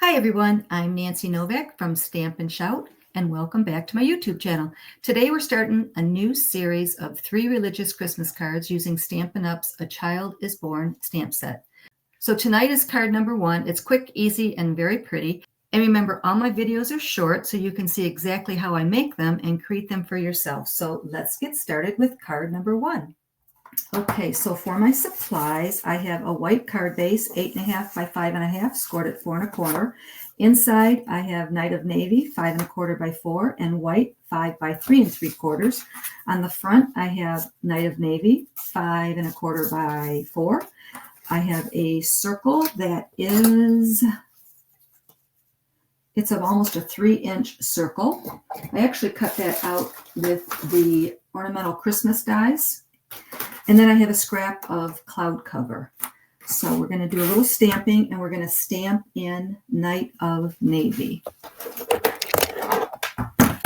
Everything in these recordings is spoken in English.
Hi everyone, I'm Nancy Novak from Stamp and Shout, and welcome back to my YouTube channel. Today we're starting a new series of 3 religious Christmas cards using Stampin' Up's A Child is Born stamp set. So tonight is card number 1. It's quick, easy, and very pretty. And remember, all my videos are short, so you can see exactly how I make them and create them for yourself. So let's get started with card number 1. Okay, so for my supplies, I have a white card base, 8.5 by 5.5, scored at 4 1/4. Inside, I have Night of Navy, 5 1/4 by 4, and white, 5 by 3 3/4. On the front, I have Night of Navy, 5 1/4 by 4. I have a circle that it's of almost a 3-inch circle. I actually cut that out with the ornamental Christmas dies. And then I have a scrap of cloud cover. So we're going to do a little stamping, and we're going to stamp in Night of Navy.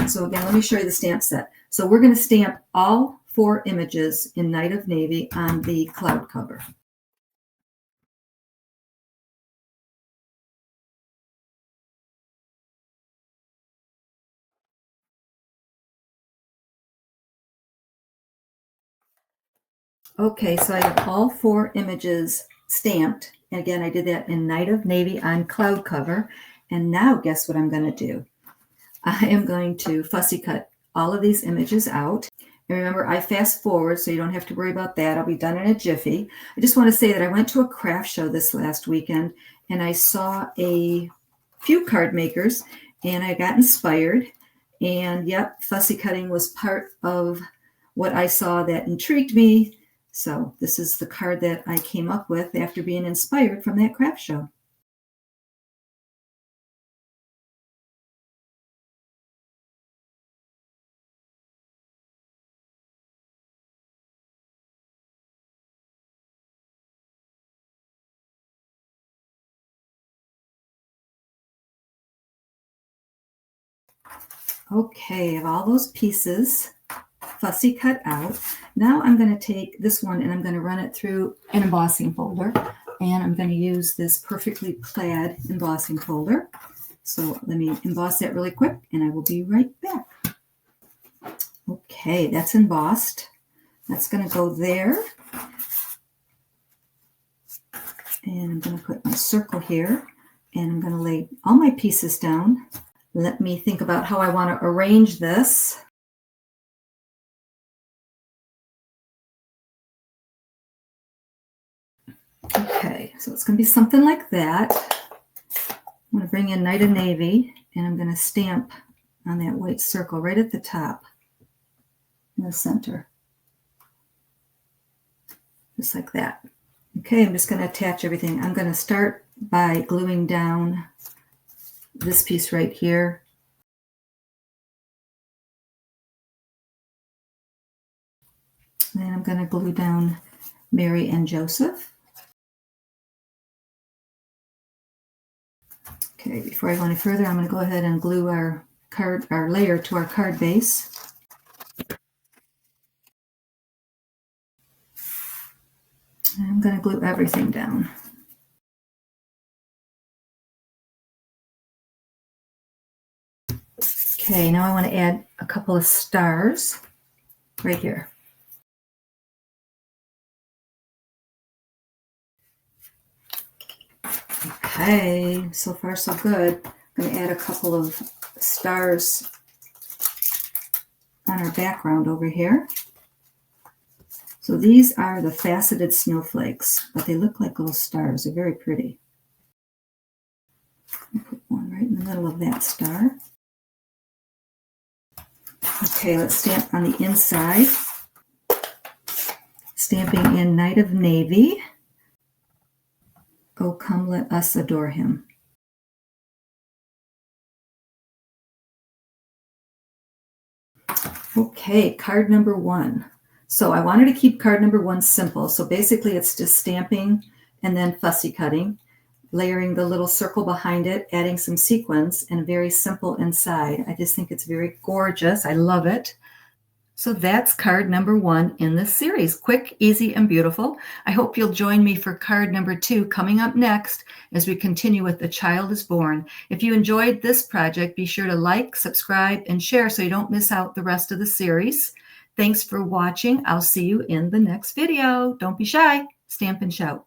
So again, let me show you the stamp set. So we're going to stamp all 4 images in Night of Navy on the cloud cover. Okay, so I have all 4 images stamped. And again, I did that in Night of Navy on cloud cover. And now guess what I'm going to do? I am going to fussy cut all of these images out. And remember, I fast forward, so you don't have to worry about that. I'll be done in a jiffy. I just want to say that I went to a craft show this last weekend, and I saw a few card makers, and I got inspired. And yep, fussy cutting was part of what I saw that intrigued me. So this is the card that I came up with after being inspired from that craft show. Okay, I have all those pieces fussy cut out. Now I'm going to take this one and I'm going to run it through an embossing folder. And I'm going to use this perfectly clad embossing folder. So let me emboss that really quick and I will be right back. Okay, that's embossed. That's going to go there. And I'm going to put my circle here. And I'm going to lay all my pieces down. Let me think about how I want to arrange this. Okay, so it's going to be something like that. I'm going to bring in Night of Navy, and I'm going to stamp on that white circle right at the top in the center. Just like that. Okay, I'm just going to attach everything. I'm going to start by gluing down this piece right here. And then I'm going to glue down Mary and Joseph. Okay, before I go any further, I'm going to go ahead and glue our layer to our card base. And I'm going to glue everything down. Okay, now I want to add a couple of stars right here. Okay, so far so good. I'm going to add a couple of stars on our background over here. So these are the faceted snowflakes, but they look like little stars. They're very pretty. I'll put one right in the middle of that star. Okay, let's stamp on the inside. Stamping in Night of Navy. Oh, come let us adore him. Okay, card number 1. So I wanted to keep card number 1 simple. So basically it's just stamping and then fussy cutting, layering the little circle behind it, adding some sequins, and very simple inside. I just think it's very gorgeous. I love it. So that's card number 1 in this series. Quick, easy, and beautiful. I hope you'll join me for card number 2 coming up next as we continue with The Child is Born. If you enjoyed this project, be sure to like, subscribe, and share so you don't miss out the rest of the series. Thanks for watching. I'll see you in the next video. Don't be shy. Stamp and shout.